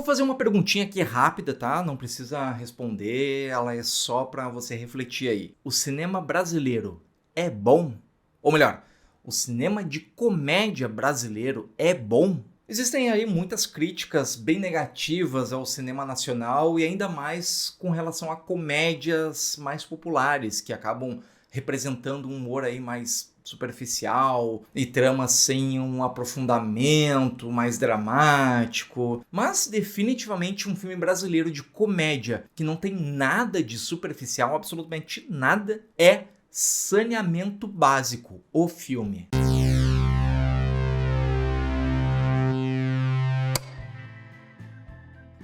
vou fazer uma perguntinha aqui rápida, tá? Não precisa responder, ela é só para você refletir aí. O cinema brasileiro é bom? Ou melhor, o cinema de comédia brasileiro é bom? Existem aí muitas críticas bem negativas ao cinema nacional e ainda mais com relação a comédias mais populares, que acabam representando um humor aí mais superficial e tramas sem um aprofundamento mais dramático. Mas definitivamente um filme brasileiro de comédia que não tem nada de superficial, absolutamente nada, é Saneamento Básico, o filme.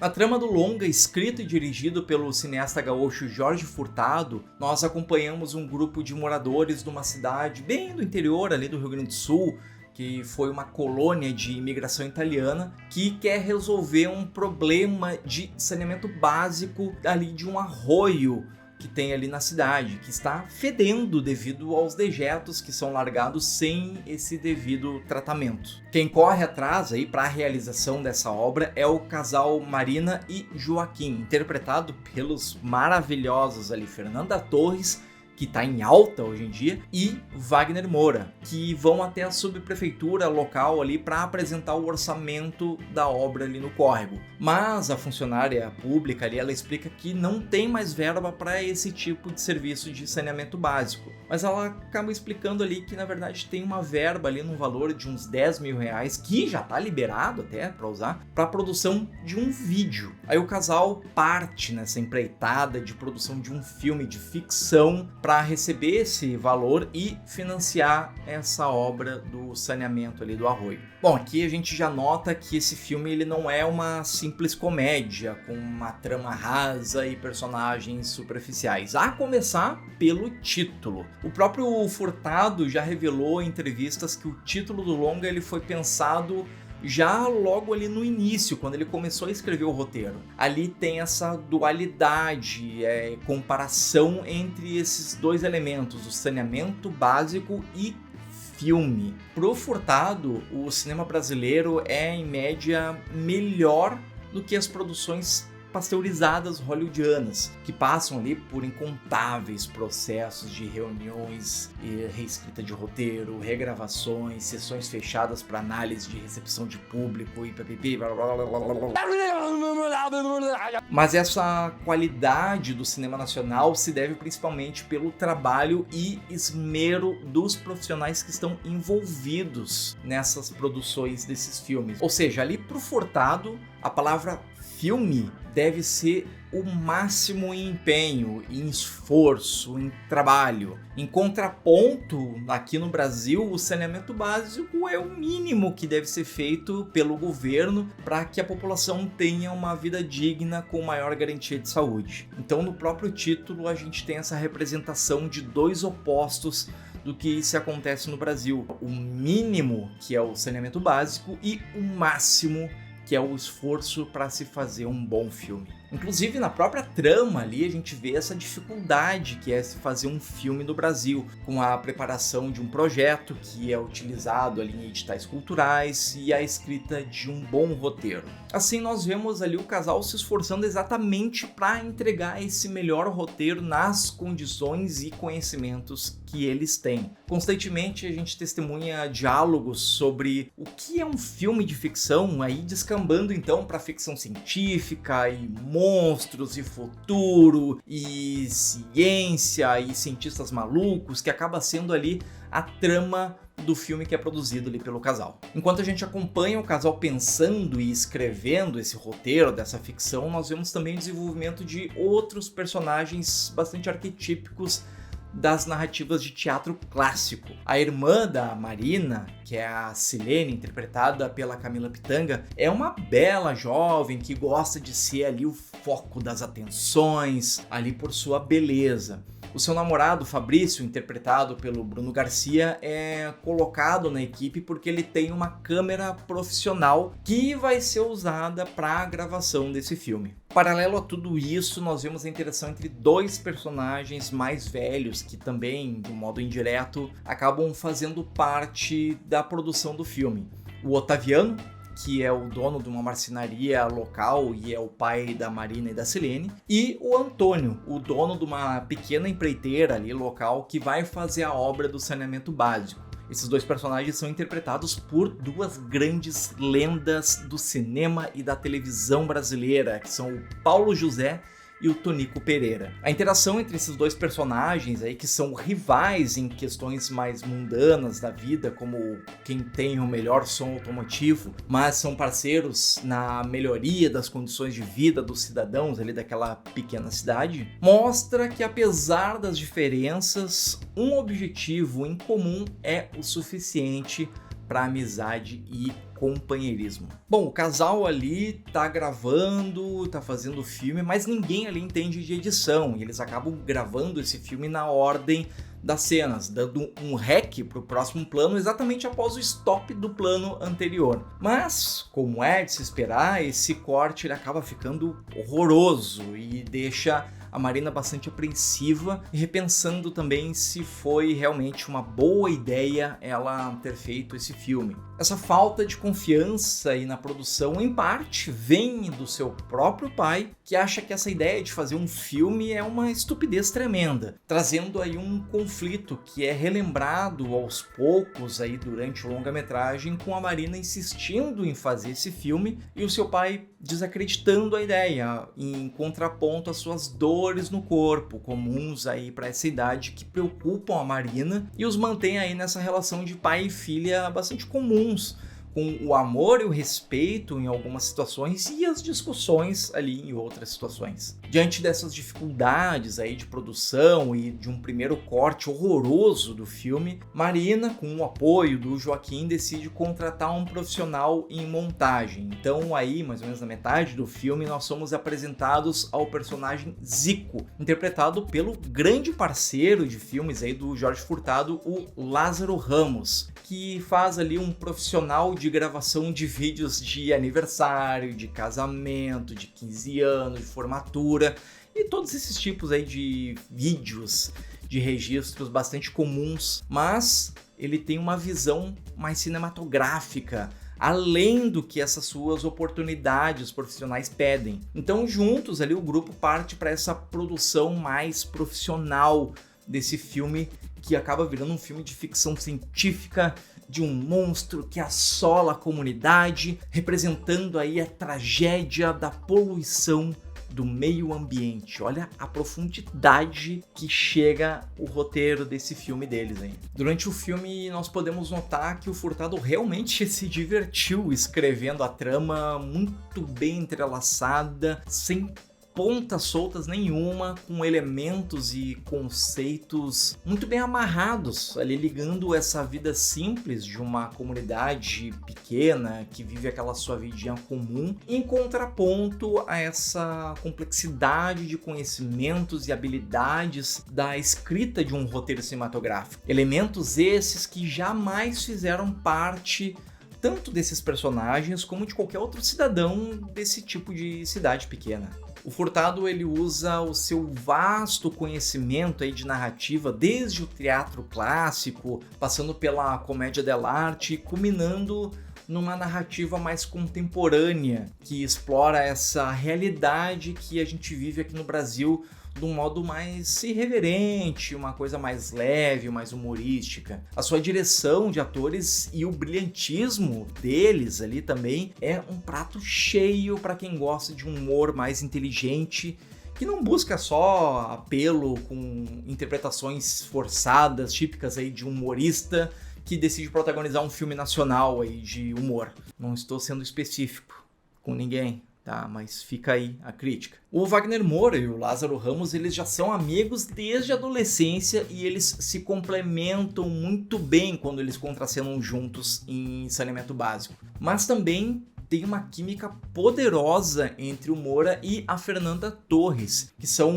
Na trama do longa, escrito e dirigido pelo cineasta gaúcho Jorge Furtado, nós acompanhamos um grupo de moradores de uma cidade bem do interior ali do Rio Grande do Sul, que foi uma colônia de imigração italiana, que quer resolver um problema de saneamento básico ali de um arroio que tem ali na cidade, que está fedendo devido aos dejetos que são largados sem esse devido tratamento. Quem corre atrás aí para a realização dessa obra é o casal Marina e Joaquim, interpretado pelos maravilhosos ali Fernanda Torres, que está em alta hoje em dia, e Wagner Moura, que vão até a subprefeitura local ali para apresentar o orçamento da obra ali no córrego. Mas a funcionária pública ali, ela explica que não tem mais verba para esse tipo de serviço de saneamento básico. Mas ela acaba explicando ali que na verdade tem uma verba ali no valor de uns 10 mil reais, que já está liberado até para usar, para a produção de um vídeo. Aí o casal parte nessa empreitada de produção de um filme de ficção para receber esse valor e financiar essa obra do saneamento ali do arroio. Bom, aqui a gente já nota que esse filme ele não é uma simples comédia com uma trama rasa e personagens superficiais, a começar pelo título. O próprio Furtado já revelou em entrevistas que o título do longa ele foi pensado já logo ali no início, quando ele começou a escrever o roteiro. Ali tem essa dualidade, comparação entre esses dois elementos, o saneamento básico e filme. Pro Furtado, o cinema brasileiro é, em média, melhor do que as produções pasteurizadas hollywoodianas, que passam ali por incontáveis processos de reuniões e reescrita de roteiro, regravações, sessões fechadas para análise de recepção de público e ppp. Mas essa qualidade do cinema nacional se deve principalmente pelo trabalho e esmero dos profissionais que estão envolvidos nessas produções desses filmes. Ou seja, ali pro Furtado, a palavra filme deve ser o máximo em empenho, em esforço, em trabalho. Em contraponto, aqui no Brasil, o saneamento básico é o mínimo que deve ser feito pelo governo para que a população tenha uma vida digna com maior garantia de saúde. Então, no próprio título, a gente tem essa representação de dois opostos do que se acontece no Brasil. O mínimo, que é o saneamento básico, e o máximo, que é o esforço para se fazer um bom filme. Inclusive, na própria trama ali, a gente vê essa dificuldade que é se fazer um filme no Brasil, com a preparação de um projeto que é utilizado ali em editais culturais e a escrita de um bom roteiro. Assim, nós vemos ali o casal se esforçando exatamente para entregar esse melhor roteiro nas condições e conhecimentos que eles têm. Constantemente, a gente testemunha diálogos sobre o que é um filme de ficção, aí descambando então para ficção científica e monstros e futuro e ciência e cientistas malucos, que acaba sendo ali a trama do filme que é produzido ali pelo casal. Enquanto a gente acompanha o casal pensando e escrevendo esse roteiro dessa ficção, nós vemos também o desenvolvimento de outros personagens bastante arquetípicos das narrativas de teatro clássico. A irmã da Marina, que é a Silene, interpretada pela Camila Pitanga, é uma bela jovem que gosta de ser ali o foco das atenções, ali por sua beleza. O seu namorado, Fabrício, interpretado pelo Bruno Garcia, é colocado na equipe porque ele tem uma câmera profissional que vai ser usada para a gravação desse filme. Paralelo a tudo isso, nós vemos a interação entre dois personagens mais velhos que também, de um modo indireto, acabam fazendo parte da produção do filme. O Otaviano, que é o dono de uma marcenaria local e é o pai da Marina e da Silene, e o Antônio, o dono de uma pequena empreiteira ali local que vai fazer a obra do saneamento básico. Esses dois personagens são interpretados por duas grandes lendas do cinema e da televisão brasileira, que são o Paulo José e o Tonico Pereira. A interação entre esses dois personagens aí, que são rivais em questões mais mundanas da vida, como quem tem o melhor som automotivo, mas são parceiros na melhoria das condições de vida dos cidadãos ali daquela pequena cidade, mostra que apesar das diferenças, um objetivo em comum é o suficiente para amizade e companheirismo. Bom, o casal ali tá gravando, tá fazendo o filme, mas ninguém ali entende de edição e eles acabam gravando esse filme na ordem das cenas, dando um rec pro próximo plano exatamente após o stop do plano anterior. Mas, como é de se esperar, esse corte ele acaba ficando horroroso e deixa a Marina bastante apreensiva e repensando também se foi realmente uma boa ideia ela ter feito esse filme. Essa falta de confiança aí na produção, em parte, vem do seu próprio pai, que acha que essa ideia de fazer um filme é uma estupidez tremenda, trazendo aí um conflito que é relembrado aos poucos aí durante o longa-metragem, com a Marina insistindo em fazer esse filme e o seu pai desacreditando a ideia, em contraponto às suas dores no corpo, comuns aí para essa idade, que preocupam a Marina e os mantém aí nessa relação de pai e filha bastante comuns, com o amor e o respeito em algumas situações e as discussões ali em outras situações. Diante dessas dificuldades aí de produção e de um primeiro corte horroroso do filme, Marina, com o apoio do Joaquim, decide contratar um profissional em montagem. Então aí, mais ou menos na metade do filme, nós somos apresentados ao personagem Zico, interpretado pelo grande parceiro de filmes aí do Jorge Furtado, o Lázaro Ramos, que faz ali um profissional de gravação de vídeos de aniversário, de casamento, de 15 anos, de formatura e todos esses tipos aí de vídeos, de registros bastante comuns, mas ele tem uma visão mais cinematográfica, além do que essas suas oportunidades profissionais pedem. Então, juntos ali o grupo parte para essa produção mais profissional desse filme, que acaba virando um filme de ficção científica, de um monstro que assola a comunidade, representando aí a tragédia da poluição do meio ambiente. Olha a profundidade que chega o roteiro desse filme deles, hein? Durante o filme nós podemos notar que o Furtado realmente se divertiu escrevendo a trama muito bem entrelaçada, sem pontas soltas nenhuma, com elementos e conceitos muito bem amarrados, ali ligando essa vida simples de uma comunidade pequena que vive aquela sua vidinha comum, em contraponto a essa complexidade de conhecimentos e habilidades da escrita de um roteiro cinematográfico. Elementos esses que jamais fizeram parte tanto desses personagens como de qualquer outro cidadão desse tipo de cidade pequena. O Furtado ele usa o seu vasto conhecimento aí de narrativa, desde o teatro clássico, passando pela comédia dell'arte, culminando numa narrativa mais contemporânea, que explora essa realidade que a gente vive aqui no Brasil de um modo mais irreverente, uma coisa mais leve, mais humorística. A sua direção de atores e o brilhantismo deles ali também é um prato cheio para quem gosta de um humor mais inteligente, que não busca só apelo com interpretações forçadas, típicas aí de um humorista que decide protagonizar um filme nacional aí de humor. Não estou sendo específico com ninguém, tá? Mas fica aí a crítica. O Wagner Moura e o Lázaro Ramos, eles já são amigos desde a adolescência e eles se complementam muito bem quando eles contracenam juntos em Saneamento Básico. Mas também tem uma química poderosa entre o Moura e a Fernanda Torres, que são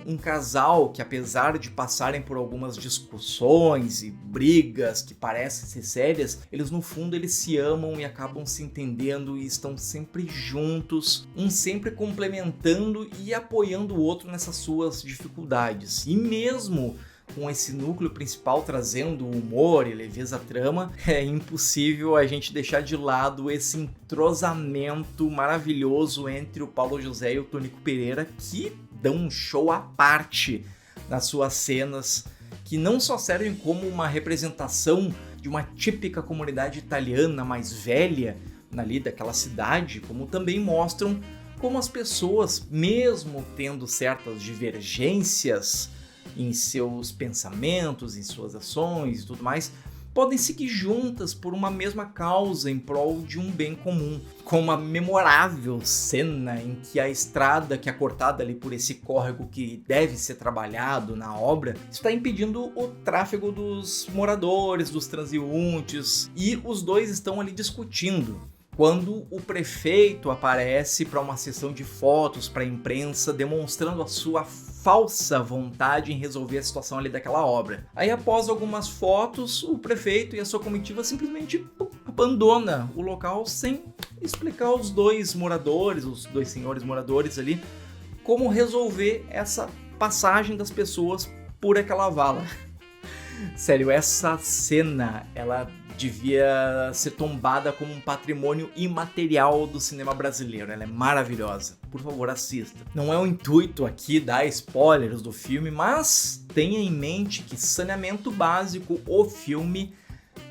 um casal que, apesar de passarem por algumas discussões e brigas que parecem ser sérias, eles no fundo eles se amam e acabam se entendendo e estão sempre juntos, um sempre complementando e apoiando o outro nessas suas dificuldades. E mesmo com esse núcleo principal trazendo humor e leveza à trama, é impossível a gente deixar de lado esse entrosamento maravilhoso entre o Paulo José e o Tônico Pereira, que dão um show à parte nas suas cenas, que não só servem como uma representação de uma típica comunidade italiana mais velha ali daquela cidade, como também mostram como as pessoas, mesmo tendo certas divergências em seus pensamentos, em suas ações e tudo mais, podem seguir juntas por uma mesma causa em prol de um bem comum, com uma memorável cena em que a estrada que é cortada ali por esse córrego que deve ser trabalhado na obra está impedindo o tráfego dos moradores, dos transeuntes, e os dois estão ali discutindo. Quando o prefeito aparece para uma sessão de fotos para a imprensa, demonstrando a sua falsa vontade em resolver a situação ali daquela obra. Aí, após algumas fotos, o prefeito e a sua comitiva simplesmente abandona o local sem explicar aos dois moradores, os dois senhores moradores ali, como resolver essa passagem das pessoas por aquela vala. Sério, essa cena, ela devia ser tombada como um patrimônio imaterial do cinema brasileiro. Ela é maravilhosa. Por favor, assista. Não é o intuito aqui dar spoilers do filme, mas tenha em mente que Saneamento Básico, o filme,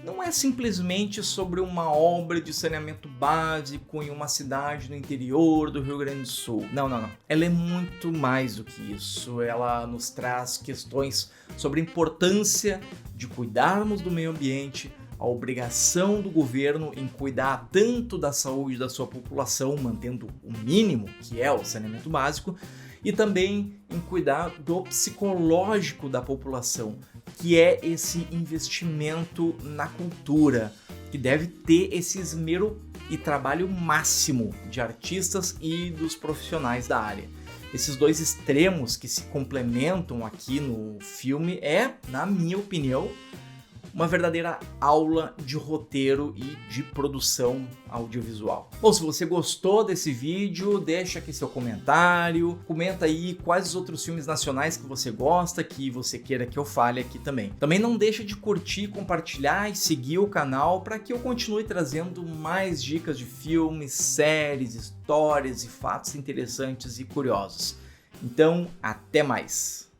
não é simplesmente sobre uma obra de saneamento básico em uma cidade no interior do Rio Grande do Sul. Não. Ela é muito mais do que isso. Ela nos traz questões sobre a importância de cuidarmos do meio ambiente, a obrigação do governo em cuidar tanto da saúde da sua população, mantendo o mínimo, que é o saneamento básico, e também em cuidar do psicológico da população, que é esse investimento na cultura, que deve ter esse esmero e trabalho máximo de artistas e dos profissionais da área. Esses dois extremos que se complementam aqui no filme é, na minha opinião, uma verdadeira aula de roteiro e de produção audiovisual. Bom, se você gostou desse vídeo, deixa aqui seu comentário, comenta aí quais os outros filmes nacionais que você gosta, que você queira que eu fale aqui também. Também não deixa de curtir, compartilhar e seguir o canal para que eu continue trazendo mais dicas de filmes, séries, histórias e fatos interessantes e curiosos. Então, até mais!